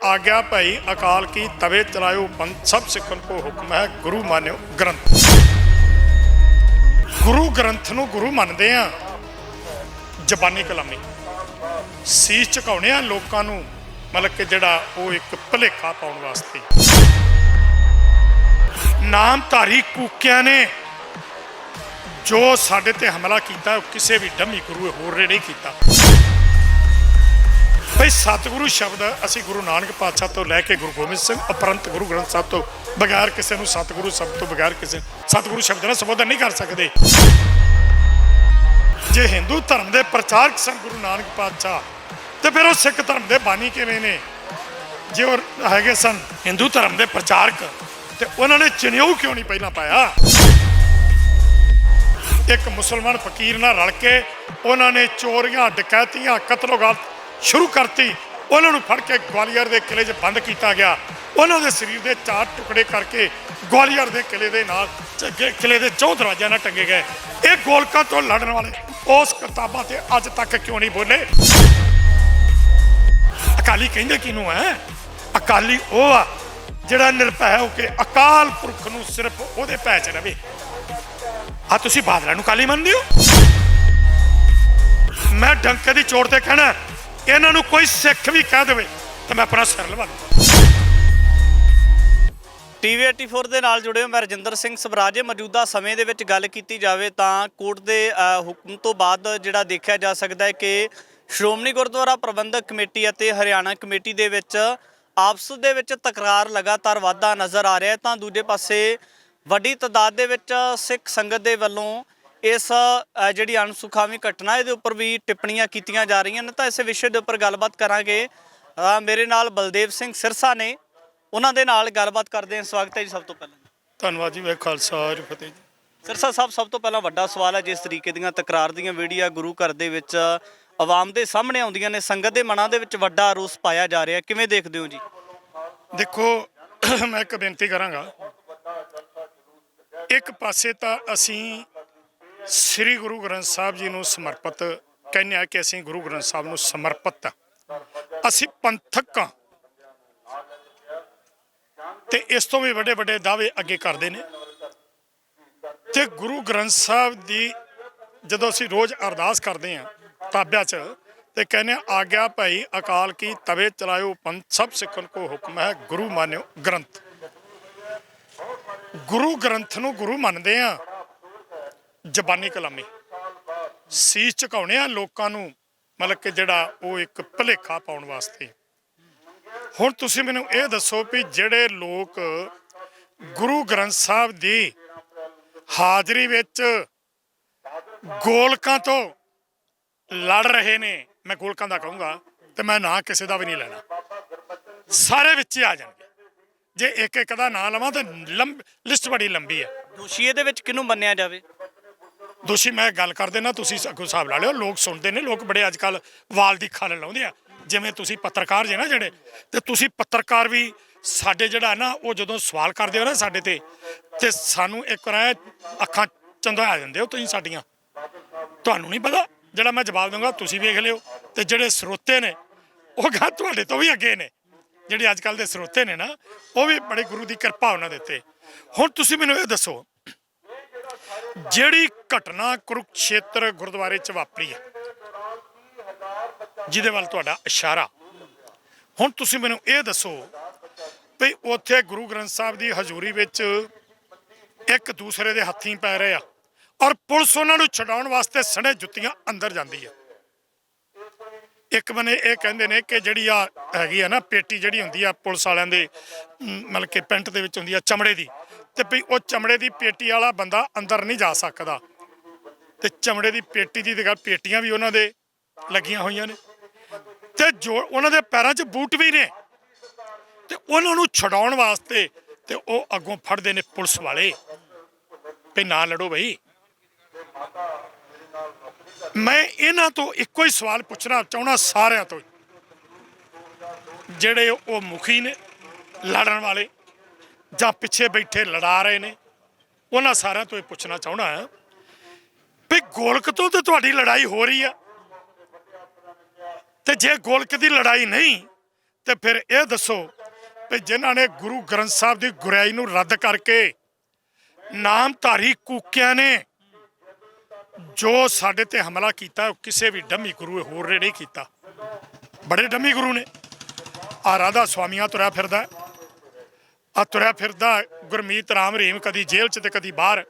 आज्ञा भई अकाल की तवे चलायो पंथ सब सिखन को हुक्म है गुरु मान्यो ग्रंथ। गुरु ग्रंथ नूं गुरु मनदे आ, जबानी कलामी सीस झुकाउणे आ लोकां नूं, मतलब कि जिहड़ा वो एक भुलेखा पाउण वास्ते। नामधारी कूकियां ने जो साडे ते हमला कीता किसी भी डमी गुरु होर ने नहीं कीता। भाई सतगुरु शब्द असी गुरु नानक पातशाह तो लैके गुरु गोबिंद सिंह उपरंत गुरु ग्रंथ साहब तो बगैर किसी नूं सतगुरु शब्द तो बगैर किसी सतगुरु शब्द नाल संबोधन नहीं कर सकते। जे हिंदू धर्म के प्रचारक सन गुरु नानक पातशाह तो फिर वो सिख धर्म के बानी किवें ने? जे वो है सन हिंदू धर्म के प्रचारक तो उन्होंने चुनियो क्यों नहीं पहला पाया? एक मुसलमान फकीर नाल रल के उन्होंने चोरियां डकैतियां कतलोगात शुरू करती। उन्होंने फड़ के ग्वालियर के किले बंद किया गया। उन्होंने शरीर के 4 टुकड़े करके ग्वालियर के किले के नाल किले के 4 दरवाजे ना टंगे गए। ये गोलकों तो लड़न वाले उस किताबों से अज तक क्यों नहीं बोले? अकाली कहते किनू है? अकाली वो आ जिहड़ा निरभै होके अकाल पुरख नूं सिर्फ उहदे भै च रहे। आ तुसीं बादलां नूं अकाली मनदे हो? मैं डंके की चोट ते कहना इन्हां नूं कोई सिख भी कह देवे तो मैं अपना सिर लवा दूं। टीवी 84 ਦੇ ਨਾਲ ਜੁੜੇ ਹੋ ਮੈਂ ਰਜਿੰਦਰ ਸਿੰਘ ਸਵਰਾਜ। ਮੌਜੂਦਾ ਸਮੇਂ ਦੇ ਵਿੱਚ ਗੱਲ ਕੀਤੀ ਜਾਵੇ ਤਾਂ ਕੋਰਟ ਦੇ ਹੁਕਮ ਤੋਂ ਬਾਅਦ ਜਿਹੜਾ ਦੇਖਿਆ ਜਾ ਸਕਦਾ ਹੈ ਕਿ ਸ਼੍ਰੋਮਣੀ ਗੁਰਦੁਆਰਾ ਪ੍ਰਬੰਧਕ ਕਮੇਟੀ ਅਤੇ ਹਰਿਆਣਾ ਕਮੇਟੀ ਦੇ ਵਿੱਚ ਆਪਸ ਦੇ ਵਿੱਚ ਤਕਰਾਰ ਲਗਾਤਾਰ ਵਾਧਾ ਨਜ਼ਰ ਆ ਰਿਹਾ ਹੈ। ਤਾਂ ਦੂਜੇ ਪਾਸੇ ਵੱਡੀ ਤਾਦਾਦ ਦੇ ਵਿੱਚ ਸਿੱਖ ਸੰਗਤ ਦੇ ਵੱਲੋਂ ਇਸ ਜਿਹੜੀ ਅਣਸੁਖਾਵੀ ਘਟਨਾ ਇਹਦੇ ਉੱਪਰ ਵੀ ਟਿੱਪਣੀਆਂ ਕੀਤੀਆਂ ਜਾ ਰਹੀਆਂ ਨੇ। ਤਾਂ ਇਸ ਵਿਸ਼ੇ ਦੇ ਉੱਪਰ ਗੱਲਬਾਤ ਕਰਾਂਗੇ। ਮੇਰੇ ਨਾਲ ਬਲਦੇਵ ਸਿੰਘ ਸਿਰਸਾ ਨੇ, ਉਹਨਾਂ ਦੇ ਨਾਲ ਗੱਲਬਾਤ ਕਰਦੇ ਹਾਂ। ਸਵਾਗਤ ਹੈ ਜੀ। ਸਭ ਤੋਂ ਪਹਿਲਾਂ ਧੰਨਵਾਦ ਜੀ। ਵੇ ਖਾਲਸਾ ਜੀ ਫਤਿਹ ਜੀ। ਸਿਰਸਾ ਸਾਹਿਬ, ਸਭ ਤੋਂ ਪਹਿਲਾਂ ਵੱਡਾ ਸਵਾਲ ਹੈ, ਜਿਸ ਤਰੀਕੇ ਦੀਆਂ ਤਕਰਾਰ ਦੀਆਂ ਵੀਡੀਓ ਗੁਰੂ ਘਰ ਦੇ ਵਿੱਚ ਆਵਾਮ ਦੇ ਸਾਹਮਣੇ ਆਉਂਦੀਆਂ ਨੇ, ਸੰਗਤ ਦੇ ਮਨਾਂ ਦੇ ਵਿੱਚ ਵੱਡਾ ਰੋਸ ਪਾਇਆ ਜਾ ਰਿਹਾ, ਕਿਵੇਂ ਦੇਖਦੇ ਹੋ ਜੀ? ਦੇਖੋ, ਮੈਂ ਇੱਕ ਬੇਨਤੀ ਕਰਾਂਗਾ। ਇੱਕ ਪਾਸੇ ਤਾਂ ਅਸੀਂ ਸ੍ਰੀ ਗੁਰੂ ਗ੍ਰੰਥ ਸਾਹਿਬ ਜੀ ਨੂੰ ਸਮਰਪਿਤ ਕਹਿੰਦੇ ਹਾਂ ਕਿ ਅਸੀਂ ਗੁਰੂ ਗ੍ਰੰਥ ਸਾਹਿਬ ਨੂੰ ਸਮਰਪਿਤ ਹਾਂ, ਅਸੀਂ ਪੰਥਕ ਹਾਂ ਤੇ ਇਸ ਤੋਂ ਵੀ ਵੱਡੇ ਵੱਡੇ ਦਾਅਵੇ ਅੱਗੇ ਕਰਦੇ ਨੇ। ਤੇ ਗੁਰੂ ਗ੍ਰੰਥ ਸਾਹਿਬ ਦੀ ਜਦੋਂ ਅਸੀਂ ਰੋਜ਼ ਅਰਦਾਸ ਕਰਦੇ ਹਾਂ ਤਾਬਿਆਂ 'ਚ ਤੇ ਕਹਿੰਦੇ ਆਗਿਆ ਭਈ ਅਕਾਲ ਕੀ ਤਵੇ ਚਲਾਇਓ ਪੰਥ ਸਭ ਸਿੱਖਨ ਕੋ ਹੁਕਮ ਹੈ ਗੁਰੂ ਮਾਨਿਓ ਗ੍ਰੰਥ। ਗੁਰੂ ਗ੍ਰੰਥ ਨੂੰ ਗੁਰੂ ਮੰਨਦੇ ਆ, ਜ਼ਬਾਨੀ ਕਲਾਮੀ ਸੀਸ ਝੁਕਾਉਣੇ ਆ ਲੋਕਾਂ ਨੂੰ, ਮਤਲਬ ਕਿ ਜਿਹੜਾ ਉਹ ਇੱਕ ਭੁਲੇਖਾ ਪਾਉਣ ਵਾਸਤੇ। ਹੁਣ ਤੁਸੀਂ ਮੈਨੂੰ ਇਹ ਦੱਸੋ ਵੀ ਜਿਹੜੇ ਲੋਕ ਗੁਰੂ ਗ੍ਰੰਥ ਸਾਹਿਬ ਦੀ ਹਾਜ਼ਰੀ ਵਿੱਚ ਗੋਲਕਾਂ ਤੋਂ ਲੜ ਰਹੇ ਨੇ, ਮੈਂ ਗੋਲਕਾਂ ਦਾ ਕਹੂੰਗਾ ਤੇ ਮੈਂ ਨਾਂ ਕਿਸੇ ਦਾ ਵੀ ਨਹੀਂ ਲੈਣਾ, ਸਾਰੇ ਵਿੱਚ ਹੀ ਆ ਜਾਣਗੇ। ਜੇ ਇੱਕ ਇੱਕ ਦਾ ਨਾਂ ਲਵਾਂ ਤਾਂ ਲਿਸਟ ਬੜੀ ਲੰਬੀ ਹੈ। ਦੋਸ਼ੀ ਇਹਦੇ ਵਿੱਚ ਕਿਹਨੂੰ ਮੰਨਿਆ ਜਾਵੇ? ਦੋਸ਼ੀ ਮੈਂ ਗੱਲ ਕਰ ਦੇਣਾ, ਤੁਸੀਂ ਅੱਗੋਂ ਹਿਸਾਬ ਲਾ ਲਿਓ। ਲੋਕ ਸੁਣਦੇ ਨੇ, ਲੋਕ ਬੜੇ ਅੱਜ ਕੱਲ੍ਹ ਵਾਲ ਦੀ ਖੱਲ ਲਾਉਂਦੇ ਆ। ਜਿਵੇਂ ਤੁਸੀਂ ਪੱਤਰਕਾਰ ਜੇ ਨਾ ਜਿਹੜੇ, ਤੇ ਤੁਸੀਂ ਪੱਤਰਕਾਰ ਵੀ ਸਾਡੇ ਜਿਹੜਾ ਨਾ ਉਹ ਜਦੋਂ ਸਵਾਲ ਕਰਦੇ ਹੋ ਨਾ ਸਾਡੇ ਤੇ ਸਾਨੂੰ ਇੱਕ ਵਾਰ ਅੱਖਾਂ ਚੰਦਵਾ ਦਿੰਦੇ ਹੋ ਤੁਸੀਂ ਸਾਡੀਆਂ। ਤੁਹਾਨੂੰ ਨਹੀਂ ਪਤਾ, ਜਿਹੜਾ ਮੈਂ ਜਵਾਬ ਦਊਂਗਾ ਤੁਸੀਂ ਵੇਖ ਲਿਓ। ਤੇ ਜਿਹੜੇ ਸਰੋਤੇ ਨੇ ਉਹ ਗਾ ਤੁਹਾਡੇ ਤੋਂ ਵੀ ਅੱਗੇ ਨੇ, ਜਿਹੜੇ ਅੱਜ ਕੱਲ੍ਹ ਦੇ ਸਰੋਤੇ ਨੇ ਨਾ ਉਹ ਵੀ ਬੜੇ ਗੁਰੂ ਦੀ ਕਿਰਪਾ ਉਹਨਾਂ ਦੇ ਉੱਤੇ। ਹੁਣ ਤੁਸੀਂ ਮੈਨੂੰ ਇਹ ਦੱਸੋ, ਜਿਹੜੀ ਘਟਨਾ ਕੁਰੂਕਸ਼ੇਤਰ ਗੁਰਦੁਆਰੇ 'ਚ ਵਾਪਰੀ ਹੈ ਜਿਹਦੇ ਵੱਲ ਤੁਹਾਡਾ ਇਸ਼ਾਰਾ, ਹੁਣ ਤੁਸੀਂ ਮੈਨੂੰ ਇਹ ਦੱਸੋ ਵੀ ਉੱਥੇ ਗੁਰੂ ਗ੍ਰੰਥ ਸਾਹਿਬ ਦੀ ਹਜ਼ੂਰੀ ਵਿੱਚ ਇੱਕ ਦੂਸਰੇ ਦੇ ਹੱਥੀਂ ਪੈ ਰਹੇ ਆ ਔਰ ਪੁਲਿਸ ਉਹਨਾਂ ਨੂੰ ਛਡਾਉਣ ਵਾਸਤੇ ਸਣੇ ਜੁੱਤੀਆਂ ਅੰਦਰ ਜਾਂਦੀ ਆ। ਇੱਕ ਬੰਨੇ ਇਹ ਕਹਿੰਦੇ ਨੇ ਕਿ ਜਿਹੜੀ ਆ ਹੈਗੀ ਆ ਨਾ ਪੇਟੀ ਜਿਹੜੀ ਹੁੰਦੀ ਆ ਪੁਲਿਸ ਵਾਲਿਆਂ ਦੇ, ਮਤਲਬ ਕਿ ਪੈਂਟ ਦੇ ਵਿੱਚ ਹੁੰਦੀ ਆ ਚਮੜੇ ਦੀ, ਤੇ ਵੀ ਉਹ ਚਮੜੇ ਦੀ ਪੇਟੀ ਵਾਲਾ ਬੰਦਾ ਅੰਦਰ ਨਹੀਂ ਜਾ ਸਕਦਾ। ਤੇ ਚਮੜੇ ਦੀ ਪੇਟੀ ਦੀ ਗੱਲ, ਪੇਟੀਆਂ ਵੀ ਉਹਨਾਂ ਦੇ ਲੱਗੀਆਂ ਹੋਈਆਂ ਨੇ ਤੇ ਜੋ ਉਹਨਾਂ ਦੇ ਪੈਰਾਂ 'ਚ ਬੂਟ ਵੀ ਨੇ, ਤੇ ਉਹਨਾਂ ਨੂੰ ਛਡਾਉਣ ਵਾਸਤੇ ਤੇ ਉਹ ਅੱਗੋਂ ਫੜਦੇ ਨੇ ਪੁਲਿਸ ਵਾਲੇ ਵੀ ਨਾ ਲੜੋ ਬਈ। ਮੈਂ ਇਹਨਾਂ ਤੋਂ ਇੱਕੋ ਹੀ ਸਵਾਲ ਪੁੱਛਣਾ ਚਾਹੁੰਦਾ ਸਾਰਿਆਂ ਤੋਂ, ਜਿਹੜੇ ਉਹ ਮੁਖੀ ਨੇ ਲੜਨ ਵਾਲੇ ਜਾਂ ਪਿੱਛੇ ਬੈਠੇ ਲੜਾ ਰਹੇ ਨੇ, ਉਹਨਾਂ ਸਾਰਿਆਂ ਤੋਂ ਇਹ ਪੁੱਛਣਾ ਚਾਹੁੰਦਾ ਵੀ ਗੋਲਕ ਤੋਂ ਤੇ ਤੁਹਾਡੀ ਲੜਾਈ ਹੋ ਰਹੀ ਆ, ਤੇ ਜੇ ਗੋਲਕ ਦੀ ਲੜਾਈ ਨਹੀਂ ਤੇ ਫਿਰ ਇਹ ਦੱਸੋ ਵੀ ਜਿਨ੍ਹਾਂ ਨੇ ਗੁਰੂ ਗ੍ਰੰਥ ਸਾਹਿਬ ਦੀ ਗੁਰਿਆਈ ਨੂੰ ਰੱਦ ਕਰਕੇ ਨਾਮਧਾਰੀ ਕੂਕਿਆਂ ਨੇ ਜੋ ਸਾਡੇ ਤੇ ਹਮਲਾ ਕੀਤਾ, ਉਹ ਕਿਸੇ ਵੀ ਡੰਮੀ ਗੁਰੂ ਹੋਰ ਨੇ ਨਹੀਂ ਕੀਤਾ। ਬੜੇ ਡੰਮੀ ਗੁਰੂ ਨੇ। ਆ ਰਾਧਾ ਸਵਾਮੀਆਂ ਤੁਰਿਆ ਫਿਰਦਾ, ਆ ਤੁਰਿਆ ਫਿਰਦਾ ਗੁਰਮੀਤ ਰਾਮ ਰਹੀਮ, ਕਦੀ ਜੇਲ੍ਹ 'ਚ ਤੇ ਕਦੀ ਬਾਹਰ।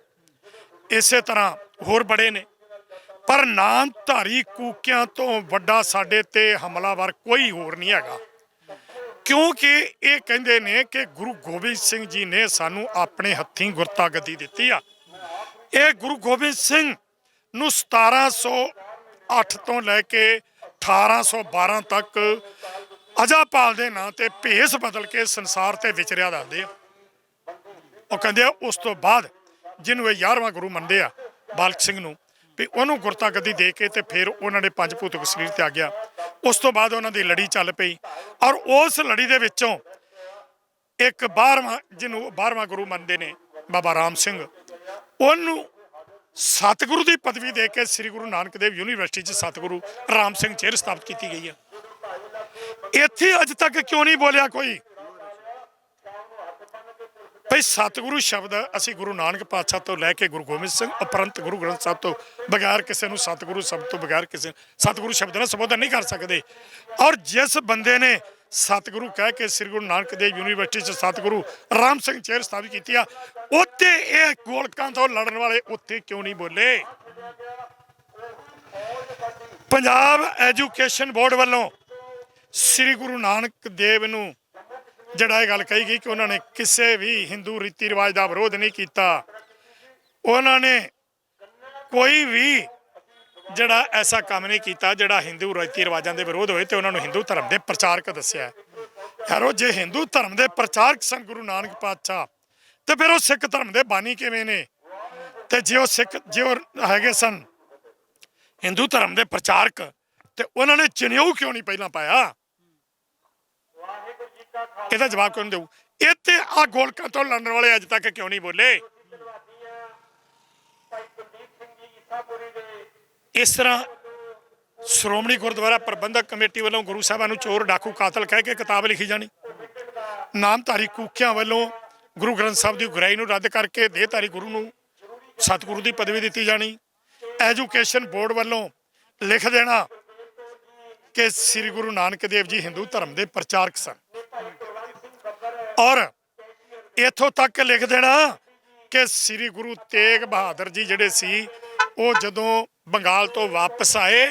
ਇਸੇ ਤਰ੍ਹਾਂ ਹੋਰ ਬੜੇ ਨੇ, ਪਰ ਨਾਮਧਾਰੀ ਕੂਕਿਆਂ ਤੋਂ ਵੱਡਾ ਸਾਡੇ ਤੇ ਹਮਲਾਵਰ ਕੋਈ ਹੋਰ ਨਹੀਂ ਹੈਗਾ। ਕਿਉਂਕਿ ਇਹ ਕਹਿੰਦੇ ਨੇ ਕਿ ਗੁਰੂ ਗੋਬਿੰਦ ਸਿੰਘ ਜੀ ਨੇ ਸਾਨੂੰ ਆਪਣੇ ਹੱਥੀਂ ਗੁਰਤਾ ਗੱਦੀ ਦਿੱਤੀ ਆ। ਇਹ ਗੁਰੂ ਗੋਬਿੰਦ ਸਿੰਘ ਨੂੰ 1708 ਤੋਂ ਲੈ ਕੇ 1812 ਤੱਕ ਅਜਾਪਾਲ ਦੇ ਨਾਂ ਤੇ ਭੇਸ ਬਦਲ ਕੇ ਸੰਸਾਰ ਤੇ ਵਿਚਰਿਆ ਦੱਸਦੇ ਆ। ਉਹ ਕਹਿੰਦੇ ਆ ਉਸ ਤੋਂ ਬਾਅਦ ਜਿਹਨੂੰ ਇਹ 11ਵਾਂ ਗੁਰੂ ਮੰਨਦੇ ਆ, ਬਾਲਕ ਸਿੰਘ ਨੂੰ, ਵੀ ਉਹਨੂੰ ਗੁਰਤਾ ਗੱਦੀ ਦੇ ਕੇ ਤੇ ਫਿਰ ਉਹਨਾਂ ਨੇ ਪੰਜ ਭੂਤਕ ਸਰੀਰ ਤੇ ਆ ਗਿਆ। ਉਸ ਤੋਂ ਬਾਅਦ ਉਹਨਾਂ ਦੀ ਲੜੀ ਚੱਲ ਪਈ, ਔਰ ਉਸ ਲੜੀ ਦੇ ਵਿੱਚੋਂ ਇੱਕ 12ਵਾਂ, ਜਿਹਨੂੰ 12ਵਾਂ ਗੁਰੂ ਮੰਨਦੇ ਨੇ, ਬਾਬਾ ਰਾਮ ਸਿੰਘ, ਉਹਨੂੰ ਸਤਿਗੁਰੂ ਦੀ ਪਦਵੀ ਦੇ ਕੇ ਸ੍ਰੀ ਗੁਰੂ ਨਾਨਕ ਦੇਵ ਯੂਨੀਵਰਸਿਟੀ 'ਚ ਸਤਿਗੁਰੂ ਰਾਮ ਸਿੰਘ ਚੇਅਰ ਸਥਾਪਿਤ ਕੀਤੀ ਗਈ ਆ। ਇੱਥੇ ਅੱਜ ਤੱਕ ਕਿਉਂ ਨਹੀਂ ਬੋਲਿਆ ਕੋਈ ਭਈ ਸਤਿਗੁਰੂ ਸ਼ਬਦ ਅਸੀਂ ਗੁਰੂ ਨਾਨਕ ਪਾਤਸ਼ਾਹ ਤੋਂ ਲੈ ਕੇ ਗੁਰੂ ਗੋਬਿੰਦ ਸਿੰਘ ਉਪਰੰਤ ਗੁਰੂ ਗ੍ਰੰਥ ਸਾਹਿਬ ਤੋਂ ਬਗੈਰ ਕਿਸੇ ਨੂੰ ਸਤਿਗੁਰੂ ਸ਼ਬਦ ਤੋਂ ਬਗੈਰ ਕਿਸੇ ਸਤਿਗੁਰੂ ਸ਼ਬਦ ਨਾਲ ਸੰਬੋਧਨ ਨਹੀਂ ਕਰ ਸਕਦੇ। ਔਰ ਜਿਸ ਬੰਦੇ ਨੇ ਸਤਿਗੁਰੂ ਕਹਿ ਕੇ ਸ੍ਰੀ ਗੁਰੂ ਨਾਨਕ ਦੇਵ ਯੂਨੀਵਰਸਿਟੀ 'ਚ ਸਤਿਗੁਰੂ ਰਾਮ ਸਿੰਘ ਚੇਅਰ ਸਥਾਪਿਤ ਕੀਤੀ ਆ, ਉੱਥੇ ਇਹ ਗੋਲਕਾਂ ਤੋਂ ਲੜਨ ਵਾਲੇ ਉੱਥੇ ਕਿਉਂ ਨਹੀਂ ਬੋਲੇ? ਪੰਜਾਬ ਐਜੂਕੇਸ਼ਨ ਬੋਰਡ ਵੱਲੋਂ ਸ੍ਰੀ ਗੁਰੂ ਨਾਨਕ ਦੇਵ ਨੂੰ ਜਿਹੜਾ ਇਹ ਗੱਲ ਕਹੀ ਗਈ ਕਿ ਉਹਨਾਂ ਨੇ ਕਿਸੇ ਵੀ ਹਿੰਦੂ ਰੀਤੀ ਰਿਵਾਜ ਦਾ ਵਿਰੋਧ ਨਹੀਂ ਕੀਤਾ, ਉਹਨਾਂ ਨੇ ਕੋਈ ਵੀ ਜਿਹੜਾ ਐਸਾ ਕੰਮ ਨਹੀਂ ਕੀਤਾ ਜਿਹੜਾ ਹਿੰਦੂ ਰੀਤੀ ਰਿਵਾਜਾਂ ਦੇ ਵਿਰੋਧ ਹੋਏ ਤੇ ਉਹਨਾਂ ਨੂੰ ਹਿੰਦੂ ਧਰਮ ਦੇ ਪ੍ਰਚਾਰਕ ਦੱਸਿਆ। ਯਾਰੋ, ਜੇ ਹਿੰਦੂ ਧਰਮ ਦੇ ਪ੍ਰਚਾਰਕ ਸਨ ਗੁਰੂ ਨਾਨਕ ਪਾਤਸ਼ਾਹ, ਤੇ ਫਿਰ ਉਹ ਸਿੱਖ ਧਰਮ ਦੇ ਬਾਨੀ ਕਿਵੇਂ ਨੇ? ਤੇ ਜੇ ਉਹ ਹੈਗੇ ਸਨ ਹਿੰਦੂ ਧਰਮ ਦੇ ਪ੍ਰਚਾਰਕ, ਤੇ ਉਹਨਾਂ ਨੇ ਜਨੇਊ ਕਿਉਂ ਨਹੀਂ ਪਹਿਲਾਂ ਪਾਇਆ? ਇਹਦਾ ਜਵਾਬ ਕੌਣ ਦੇਊ? ਇੱਥੇ ਆ ਗੋਲਕਾਂ ਤੋਂ ਲੜਨ ਵਾਲੇ ਅੱਜ ਤੱਕ ਕਿਉਂ ਨਹੀਂ ਬੋਲੇ? ਇਸ ਤਰ੍ਹਾਂ ਸ਼੍ਰੋਮਣੀ ਗੁਰਦੁਆਰਾ ਪ੍ਰਬੰਧਕ ਕਮੇਟੀ ਵੱਲੋਂ ਗੁਰੂ ਸਾਹਿਬਾਂ ਨੂੰ ਚੋਰ, ਡਾਕੂ, ਕਾਤਲ ਕਹਿ ਕੇ ਕਿਤਾਬ ਲਿਖੀ ਜਾਣੀ। ਨਾਮਧਾਰੀ ਕੂਕਿਆਂ ਵੱਲੋਂ ਗੁਰੂ ਗ੍ਰੰਥ ਸਾਹਿਬ ਦੀ ਗੁਰਿਆਈ ਨੂੰ ਰੱਦ ਕਰਕੇ ਦੇਹਧਾਰੀ ਗੁਰੂ ਨੂੰ ਸਤਿਗੁਰੂ ਦੀ ਪਦਵੀ ਦਿੱਤੀ ਜਾਣੀ। ਐਜੂਕੇਸ਼ਨ ਬੋਰਡ ਵੱਲੋਂ ਲਿਖ ਦੇਣਾ ਕਿ ਸ੍ਰੀ ਗੁਰੂ ਨਾਨਕ ਦੇਵ ਜੀ ਹਿੰਦੂ ਧਰਮ ਦੇ ਪ੍ਰਚਾਰਕ ਸਨ, ਔਰ ਇੱਥੋਂ ਤੱਕ ਲਿਖ ਦੇਣਾ ਕਿ ਸ੍ਰੀ ਗੁਰੂ ਤੇਗ ਬਹਾਦਰ ਜੀ ਜਿਹੜੇ ਸੀ, ਉਹ ਜਦੋਂ ਬੰਗਾਲ ਤੋਂ ਵਾਪਸ ਆਏ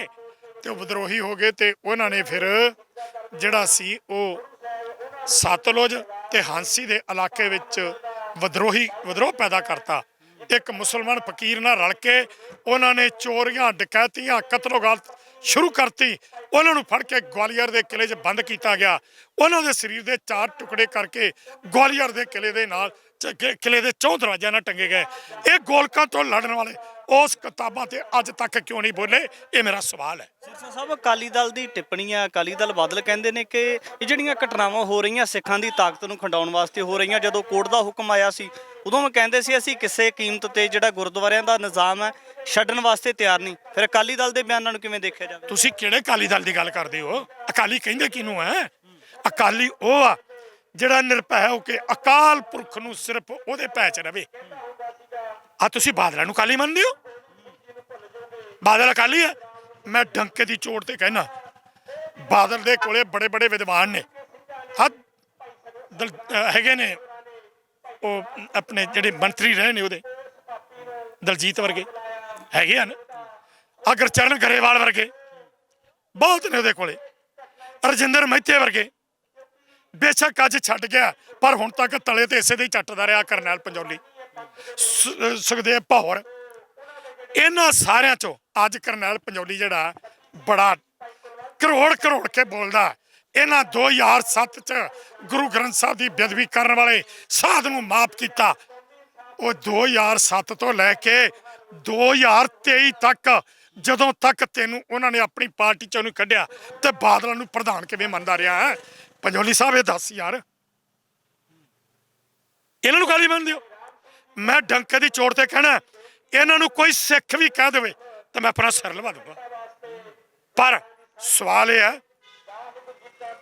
ਤੇ ਉਹ ਵਿਦਰੋਹੀ ਹੋ ਗਏ, ਤੇ ਉਹਨਾਂ ਨੇ ਫਿਰ ਜਿਹੜਾ ਸੀ ਉਹ ਸਤਲੁਜ ਤੇ ਹਾਂਸੀ ਦੇ ਇਲਾਕੇ ਵਿੱਚ ਵਿਦਰੋਹ ਪੈਦਾ ਕਰਤਾ। ਇੱਕ ਮੁਸਲਮਾਨ ਫਕੀਰ ਨਾਲ ਰਲ ਕੇ ਉਹਨਾਂ ਨੇ ਚੋਰੀਆਂ, ਡਕੈਤੀਆਂ, ਕਤਲੋਗਾਰਤ ਸ਼ੁਰੂ ਕਰਤੀ। ਉਹਨਾਂ ਨੂੰ ਫੜ ਕੇ ਗਵਾਲੀਅਰ ਦੇ ਕਿਲੇ 'ਚ ਬੰਦ ਕੀਤਾ ਗਿਆ। ਉਹਨਾਂ ਦੇ ਸਰੀਰ ਦੇ 4 ਟੁਕੜੇ ਕਰਕੇ ਗਵਾਲੀਅਰ ਦੇ ਕਿਲੇ ਦੇ ਨਾਲ ਕਿਲੇ ਦੇ 4 ਦਰਵਾਜ਼ਿਆਂ ਨਾਲ ਟੰਗੇ ਗਏ। ਇਹ ਗੋਲਕਾਂ ਤੋਂ ਲੜਨ ਵਾਲੇ ਉਸ ਕਿਤਾਬਾਂ ਤੇ ਅੱਜ ਤੱਕ ਕਿਉਂ ਨਹੀਂ ਬੋਲੇ? ਇਹ ਮੇਰਾ ਸਵਾਲ ਹੈ। ਸਿਰਸਾ ਸਾਹਿਬ, ਅਕਾਲੀ ਦਲ ਦੀ ਟਿੱਪਣੀ ਆ, ਅਕਾਲੀ ਦਲ ਬਾਦਲ ਕਹਿੰਦੇ ਨੇ ਕਿ ਇਹ ਜਿਹੜੀਆਂ ਘਟਨਾਵਾਂ ਹੋ ਰਹੀਆਂ ਸਿੱਖਾਂ ਦੀ ਤਾਕਤ ਨੂੰ ਖੰਡਾਉਣ ਵਾਸਤੇ ਹੋ ਰਹੀਆਂ। ਜਦੋਂ ਕੋਰਟ ਦਾ ਹੁਕਮ ਆਇਆ ਸੀ ਉਦੋਂ ਮੈਂ ਕਹਿੰਦੇ ਸੀ ਅਸੀਂ ਕਿਸੇ ਕੀਮਤ ਤੇ ਜਿਹੜਾ ਗੁਰਦੁਆਰਿਆਂ ਦਾ ਨਿਜ਼ਾਮ ਹੈ ਛੱਡਣ ਵਾਸਤੇ ਤਿਆਰ ਨਹੀਂ। ਫਿਰ ਅਕਾਲੀ ਦਲ ਦੇ ਬਿਆਨਾਂ ਨੂੰ ਕਿਵੇਂ ਦੇਖਿਆ ਜਾਵੇ? ਤੁਸੀਂ ਕਿਹੜੇ ਅਕਾਲੀ ਦਲ ਦੀ ਗੱਲ ਕਰਦੇ ਹੋ? ਅਕਾਲੀ ਕਹਿੰਦੇ ਕਿਹਨੂੰ ਹੈ? ਅਕਾਲੀ ਉਹ ਆ ਜਿਹੜਾ ਨਿਰਭੈ ਹੋ ਕੇ ਅਕਾਲ ਪੁਰਖ ਨੂੰ ਸਿਰਫ ਉਹਦੇ ਭੈ 'ਚ ਰਵੇ। ਆ ਤੁਸੀਂ ਬਾਦਲਾਂ ਨੂੰ ਅਕਾਲੀ ਮੰਨਦੇ ਹੋ? ਬਾਦਲ ਅਕਾਲੀ ਹੈ? ਮੈਂ ਡੰਕੇ ਦੀ ਚੋਟ ਤੇ ਕਹਿਣਾ, ਬਾਦਲ ਦੇ ਕੋਲੇ ਬੜੇ ਬੜੇ ਵਿਦਵਾਨ ਨੇ, ਹੈਗੇ ਨੇ ਉਹ ਆਪਣੇ ਜਿਹੜੇ ਮੰਤਰੀ ਰਹੇ ਨੇ ਉਹਦੇ, ਦਲਜੀਤ ਵਰਗੇ ਹੈਗੇ ਹਨ, ਗੁਰਚਰਨ ਗਰੇਵਾਲ ਵਰਗੇ ਬਹੁਤ ਨੇ ਉਹਦੇ ਕੋਲੇ, ਰਜਿੰਦਰ ਮਹਿਤੇ ਵਰਗੇ। ਬੇਸ਼ੱਕ ਅੱਜ ਛੱਡ ਗਿਆ, ਪਰ ਹੁਣ ਤੱਕ ਤਲੇ ਤੇ ਇਸੇ ਦੇ ਹੀ ਚੱਟਦਾ ਰਿਹਾ। ਕਰਨੈਲ ਪੰਜੌਲੀ, ਸੁਖਦੇਵ ਭੌਰ, ਇਹਨਾਂ ਸਾਰਿਆਂ ਚੋਂ ਅੱਜ ਕਰਨੈਲ ਪੰਜੌਲੀ ਜਿਹੜਾ ਬੜਾ ਕਰੋੜ ਕੇ ਬੋਲਦਾ। ਇਹਨਾਂ 2007 ਚ ਗੁਰੂ ਗ੍ਰੰਥ ਸਾਹਿਬ ਦੀ ਬੇਅਦਬੀ ਕਰਨ ਵਾਲੇ ਸਾਧ ਨੂੰ ਮਾਫ ਕੀਤਾ। ਉਹ 2007 ਤੋਂ ਲੈ ਕੇ 2023 ਤੱਕ, ਜਦੋਂ ਤੱਕ ਤੈਨੂੰ ਉਹਨਾਂ ਨੇ ਆਪਣੀ ਪਾਰਟੀ ਚੋਂ ਨਹੀਂ ਕੱਢਿਆ, ਤੇ ਬਾਦਲਾਂ ਨੂੰ ਪ੍ਰਧਾਨ ਕਿਵੇਂ ਮੰਨਦਾ ਰਿਹਾ ਹੈ? ਪੰਜੌਲੀ ਸਾਹਿਬ, ਇਹ ਦੱਸ ਯਾਰ, ਇਹਨਾਂ ਨੂੰ ਗਾਲੀ ਮੰਨਦੇ ਹੋ? ਮੈਂ ਡੰਕੇ ਦੀ ਚੋਟ ਤੇ ਕਹਿਣਾ, ਇਹਨਾਂ ਨੂੰ ਕੋਈ ਸਿੱਖ ਵੀ ਕਹਿ ਦੇਵੇ ਤਾਂ ਮੈਂ ਆਪਣਾ ਸਿਰ ਲਵਾ ਦੂੰਗਾ। ਪਰ ਸਵਾਲ ਇਹ ਹੈ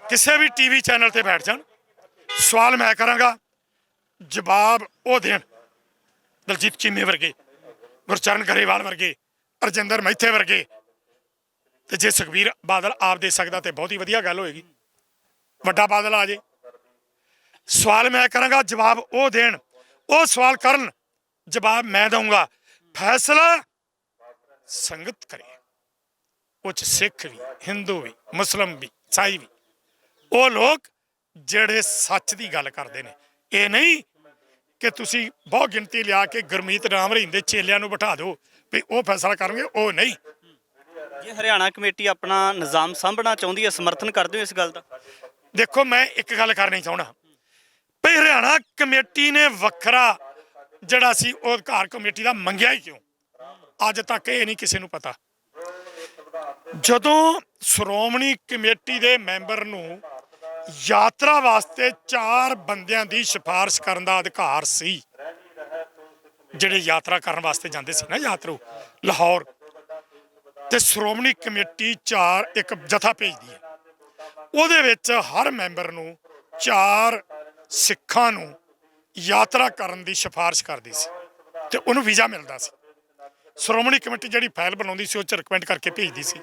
ਕਿਸੇ ਵੀ ਟੀਵੀ ਚੈਨਲ ਤੇ ਬੈਠ ਜਾਣ, ਸਵਾਲ ਮੈਂ ਕਰਾਂਗਾ, ਜਵਾਬ ਉਹ ਦੇਣ। ਦਲਜੀਤ ਚੀਮੇ ਵਰਗੇ, ਗੁਰਚਰਨ ਗਰੇਵਾਲ ਵਰਗੇ, ਰਜਿੰਦਰ ਮਹਿਤੇ ਵਰਗੇ। ਤੇ ਜੇ ਸੁਖਬੀਰ ਬਾਦਲ ਆਪ ਦੇ ਸਕਦਾ ਤੇ ਬਹੁਤ ਹੀ ਵਧੀਆ ਗੱਲ ਹੋਏਗੀ, ਵੱਡਾ ਬਾਦਲ ਆ ਜੇ। ਸਵਾਲ ਮੈਂ ਕਰਾਂਗਾ, ਜਵਾਬ ਉਹ ਦੇਣ। ਉਹ ਸਵਾਲ ਕਰਨ, ਜਵਾਬ ਮੈਂ ਦਊਂਗਾ। ਫੈਸਲਾ ਸੰਗਤ ਕਰੇ, ਉਹ 'ਚ ਸਿੱਖ ਵੀ, ਹਿੰਦੂ ਵੀ, ਮੁਸਲਿਮ ਵੀ, ਈਸਾਈ ਵੀ। ਉਹ ਲੋਕ ਜਿਹੜੇ ਸੱਚ ਦੀ ਗੱਲ ਕਰਦੇ ਨੇ। ਇਹ ਨਹੀਂ ਕਿ ਤੁਸੀਂ ਬਹੁਤ ਗਿਣਤੀ ਲਿਆ ਕੇ ਗੁਰਮੀਤ ਰਾਮ ਰਹੀਮ ਦੇ ਚੇਲਿਆਂ ਨੂੰ ਬਿਠਾ ਦਿਓ ਵੀ ਉਹ ਫੈਸਲਾ ਕਰਨਗੇ। ਉਹ ਨਹੀਂ। ਜੇ ਹਰਿਆਣਾ ਕਮੇਟੀ ਆਪਣਾ ਨਿਜ਼ਾਮ ਸਾਂਭਣਾ ਚਾਹੁੰਦੀ ਹੈ, ਸਮਰਥਨ ਕਰਦੇ ਹੋ ਇਸ ਗੱਲ ਦਾ? ਦੇਖੋ, ਮੈਂ ਇੱਕ ਗੱਲ ਕਰਨੀ ਚਾਹੁੰਦਾ ਵੀ ਹਰਿਆਣਾ ਕਮੇਟੀ ਨੇ ਵੱਖਰਾ ਜਿਹੜਾ ਸੀ ਉਹ ਅਧਿਕਾਰ ਕਮੇਟੀ ਦਾ ਮੰਗਿਆ ਹੀ ਕਿਉਂ? ਅੱਜ ਤੱਕ ਇਹ ਨਹੀਂ ਕਿਸੇ ਨੂੰ ਪਤਾ। ਜਦੋਂ ਸ਼੍ਰੋਮਣੀ ਕਮੇਟੀ ਦੇ ਮੈਂਬਰ ਨੂੰ ਯਾਤਰਾ ਵਾਸਤੇ 4 ਬੰਦਿਆਂ ਦੀ ਸਿਫਾਰਿਸ਼ ਕਰਨ ਦਾ ਅਧਿਕਾਰ ਸੀ, ਜਿਹੜੇ ਯਾਤਰਾ ਕਰਨ ਵਾਸਤੇ ਜਾਂਦੇ ਸੀ ਨਾ ਯਾਤਰੂ ਲਾਹੌਰ, ਤੇ ਸ਼੍ਰੋਮਣੀ ਕਮੇਟੀ ਇੱਕ ਜਥਾ ਭੇਜਦੀ ਹੈ। ਉਹਦੇ ਵਿੱਚ ਹਰ ਮੈਂਬਰ ਨੂੰ 4 ਸਿੱਖਾਂ ਨੂੰ ਯਾਤਰਾ ਕਰਨ ਦੀ ਸਿਫਾਰਿਸ਼ ਕਰਦੀ ਸੀ ਤੇ ਉਹਨੂੰ ਵੀਜ਼ਾ ਮਿਲਦਾ ਸੀ। ਸ਼੍ਰੋਮਣੀ ਕਮੇਟੀ ਜਿਹੜੀ ਫਾਈਲ ਬਣਾਉਂਦੀ ਸੀ ਉਹ 'ਚ ਰਿਕਮੈਂਡ ਕਰਕੇ ਭੇਜਦੀ ਸੀ।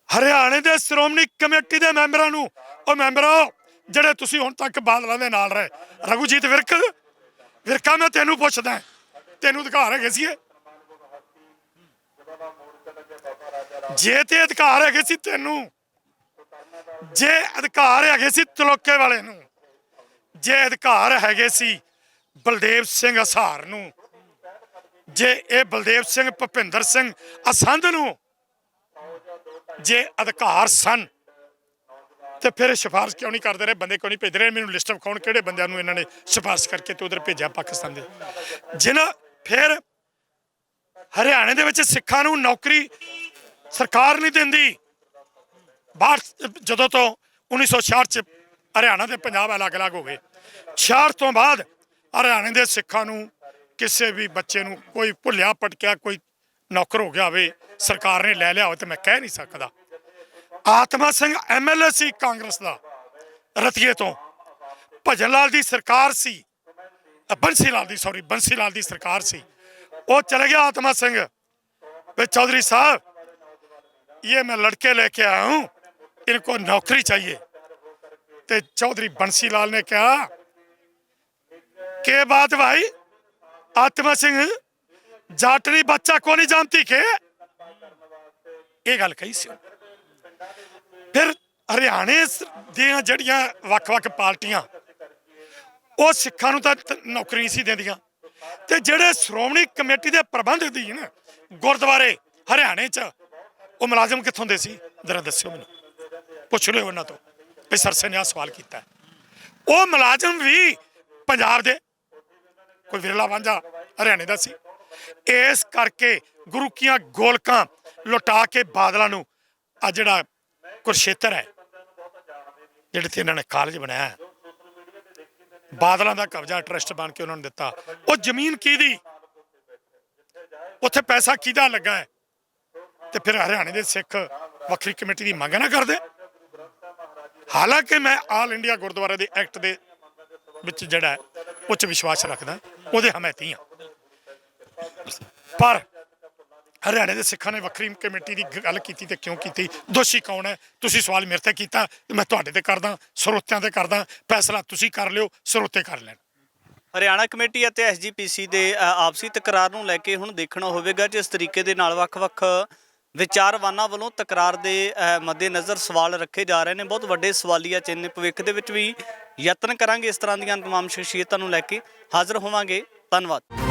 ਹਰਿਆਣੇ ਦੇ ਸ਼੍ਰੋਮਣੀ ਕਮੇਟੀ ਦੇ ਮੈਂਬਰਾਂ ਨੂੰ, ਉਹ ਮੈਂਬਰੋ ਜਿਹੜੇ ਤੁਸੀਂ ਹੁਣ ਤੱਕ ਬਾਦਲਾਂ ਦੇ ਨਾਲ ਰਹੇ, ਰਘੂਜੀਤ ਵਿਰਕਾ, ਮੈਂ ਤੈਨੂੰ ਪੁੱਛਦਾ, ਤੈਨੂੰ ਅਧਿਕਾਰ ਹੈਗੇ ਸੀ? ਜੇ ਤੇ ਅਧਿਕਾਰ ਹੈਗੇ ਸੀ ਤੈਨੂੰ, ਜੇ ਅਧਿਕਾਰ ਹੈਗੇ ਸੀ ਤਲੋਕੇ ਵਾਲੇ ਨੂੰ, ਜੇ ਅਧਿਕਾਰ ਹੈਗੇ ਸੀ ਬਲਦੇਵ ਸਿੰਘ ਹਸਾਰ ਨੂੰ, ਜੇ ਇਹ ਬਲਦੇਵ ਸਿੰਘ ਭੁਪਿੰਦਰ ਸਿੰਘ ਅਸੰਧ ਨੂੰ ਜੇ ਅਧਿਕਾਰ ਸਨ ਤੇ ਫਿਰ ਸਿਫਾਰਿਸ਼ ਕਿਉਂ ਨਹੀਂ ਕਰਦੇ ਰਹੇ? ਬੰਦੇ ਕਿਉਂ ਨਹੀਂ ਭੇਜ ਰਹੇ? ਮੈਨੂੰ ਲਿਸਟ ਵਿਖਾਉਣ ਕਿਹੜੇ ਬੰਦਿਆਂ ਨੂੰ ਇਹਨਾਂ ਨੇ ਸਿਫਾਰਿਸ਼ ਕਰਕੇ ਤੇ ਉਧਰ ਭੇਜਿਆ ਪਾਕਿਸਤਾਨ ਦੇ। ਜਿਨ੍ਹਾਂ ਫਿਰ ਹਰਿਆਣੇ ਦੇ ਵਿੱਚ ਸਿੱਖਾਂ ਨੂੰ ਨੌਕਰੀ ਸਰਕਾਰ ਨਹੀਂ ਦਿੰਦੀ। ਬਾਹਰ ਜਦੋਂ ਤੋਂ 1966 ਚ ਹਰਿਆਣਾ ਤੇ ਪੰਜਾਬ ਅਲੱਗ-ਅਲੱਗ ਹੋ ਗਏ, 66 ਤੋਂ ਬਾਅਦ ਹਰਿਆਣੇ ਦੇ ਸਿੱਖਾਂ ਨੂੰ ਕਿਸੇ ਵੀ ਬੱਚੇ ਨੂੰ ਕੋਈ ਭੁੱਲਿਆ ਭਟਕਿਆ ਕੋਈ ਨੌਕਰ ਹੋ ਗਿਆ ਹੋਵੇ, ਸਰਕਾਰ ਨੇ ਲੈ ਲਿਆ ਹੋਵੇ, ਤੇ ਮੈਂ ਕਹਿ ਨਹੀਂ ਸਕਦਾ। ਆਤਮਾ ਸਿੰਘ MLA ਸੀ ਕਾਂਗਰਸ ਦਾ ਰਤੀਏ ਤੋਂ, ਭਜਨ ਲਾਲ ਦੀ ਸਰਕਾਰ ਸੀ, ਬੰਸੀ ਲਾਲ ਦੀ ਸਰਕਾਰ ਸੀ। ਉਹ ਚਲੇ गया आत्मा सिंह, वे चौधरी साहब ये मैं लड़के लेके आया हूँ, इनको नौकरी चाहिए। ते चौधरी बंसी लाल ने कहा के बात भाई आत्मा सिंह, जाटनी बच्चा को नहीं जानती के? ये गल कही सी। फिर हरियाणे ਦੀਆਂ ਜਿਹੜੀਆਂ ਵੱਖ-ਵੱਖ ਪਾਰਟੀਆਂ ਉਹ ਸਿੱਖਾਂ ਨੂੰ ਤਾਂ ਨੌਕਰੀ ਨਹੀਂ ਸੀ ਦਿੰਦੀਆਂ, ਤੇ ਜਿਹੜੇ ਸ਼੍ਰੋਮਣੀ ਕਮੇਟੀ ਦੇ ਪ੍ਰਬੰਧਕ ਦੀ ਨਾ ਗੁਰਦੁਆਰੇ ਹਰਿਆਣੇ 'ਚ, ਉਹ ਮੁਲਾਜ਼ਮ ਕਿੱਥੋਂ ਦੇ ਸੀ? ਜ਼ਰਾ ਦੱਸਿਓ ਮੈਨੂੰ, ਪੁੱਛ ਲਿਓ ਉਹਨਾਂ ਤੋਂ ਵੀ ਸਰਸੇ ਨੇ ਆਹ ਸਵਾਲ ਕੀਤਾ। ਉਹ ਮੁਲਾਜ਼ਮ ਵੀ ਪੰਜਾਬ ਦੇ ਕੋਈ ਵਿਰਲਾ ਵਾਂਝਾ ਹਰਿਆਣੇ ਦਾ ਸੀ। ਇਸ ਕਰਕੇ ਗੁਰੂ ਕੀਆਂ ਗੋਲਕਾਂ ਲੁਟਾ ਕੇ ਬਾਦਲਾਂ ਨੂੰ ਆ ਜਿਹੜਾ ਕੁਰਸ਼ੇਤਰ ਹੈ, ਜਿਹੜੇ ਤੇ ਇਹਨਾਂ ਨੇ ਕਾਲਜ ਬਣਾਇਆ, ਬਾਦਲਾਂ ਦਾ ਕਬਜ਼ਾ ਟਰਸਟ ਬਣ ਕੇ ਉਹਨਾਂ ਨੂੰ ਦਿੱਤਾ। ਉਹ ਜ਼ਮੀਨ ਕਿਹਦੀ, ਉੱਥੇ ਪੈਸਾ ਕਿਹਦਾ ਲੱਗਾ ਹੈ? ਤੇ ਫਿਰ ਹਰਿਆਣੇ ਦੇ ਸਿੱਖ ਵੱਖਰੀ ਕਮੇਟੀ ਦੀ ਮੰਗ ਨਾ ਕਰਦੇ। ਹਾਲਾਂਕਿ ਮੈਂ ਆਲ ਇੰਡੀਆ ਗੁਰਦੁਆਰੇ ਦੇ ਐਕਟ ਦੇ ਵਿੱਚ ਜਿਹੜਾ ਹੈ ਉਹ 'ਚ ਵਿਸ਼ਵਾਸ ਰੱਖਦਾ, ਉਹਦੇ ਹਮਾਇਤੀ ਹਾਂ। ਪਰ ਹਰਿਆਣੇ ਦੇ ਸਿੱਖਾਂ ਨੇ ਵੱਖਰੀ ਕਮੇਟੀ ਦੀ ਗੱਲ ਕੀਤੀ ਤੇ ਕਿਉਂ ਕੀਤੀ? ਦੋਸ਼ੀ ਕੌਣ ਹੈ? ਤੁਸੀਂ ਸਵਾਲ ਮੇਰੇ ਤੇ ਕੀਤਾ, ਮੈਂ ਤੁਹਾਡੇ ਤੇ ਕਰਦਾ, ਸਰੋਤਿਆਂ ਤੇ ਕਰਦਾ। ਫੈਸਲਾ ਤੁਸੀਂ ਕਰ ਲਿਓ, ਸਰੋਤੇ ਕਰ ਲੈਣ। ਹਰਿਆਣਾ ਕਮੇਟੀ ਅਤੇ SGPC ਦੇ ਆਪਸੀ ਤਕਰਾਰ ਨੂੰ ਲੈ ਕੇ ਹੁਣ ਦੇਖਣਾ ਹੋਵੇਗਾ ਜਿਸ ਤਰੀਕੇ ਦੇ ਨਾਲ ਵੱਖ-ਵੱਖ ਵਿਚਾਰਵਾਨਾਂ ਵੱਲੋਂ ਤਕਰਾਰ ਦੇ ਮੱਦੇਨਜ਼ਰ ਸਵਾਲ ਰੱਖੇ ਜਾ ਰਹੇ ਨੇ। ਬਹੁਤ ਵੱਡੇ ਸਵਾਲੀਆ ਚਿੰਨ੍ਹ ਭਵਿੱਖ ਦੇ ਵਿੱਚ ਵੀ ਯਤਨ ਕਰਾਂਗੇ ਇਸ ਤਰ੍ਹਾਂ ਦੀਆਂ ਤਮਾਮ ਸ਼ਖਸੀਅਤਾਂ ਨੂੰ ਲੈ ਕੇ ਹਾਜ਼ਰ ਹੋਵਾਂਗੇ। ਧੰਨਵਾਦ।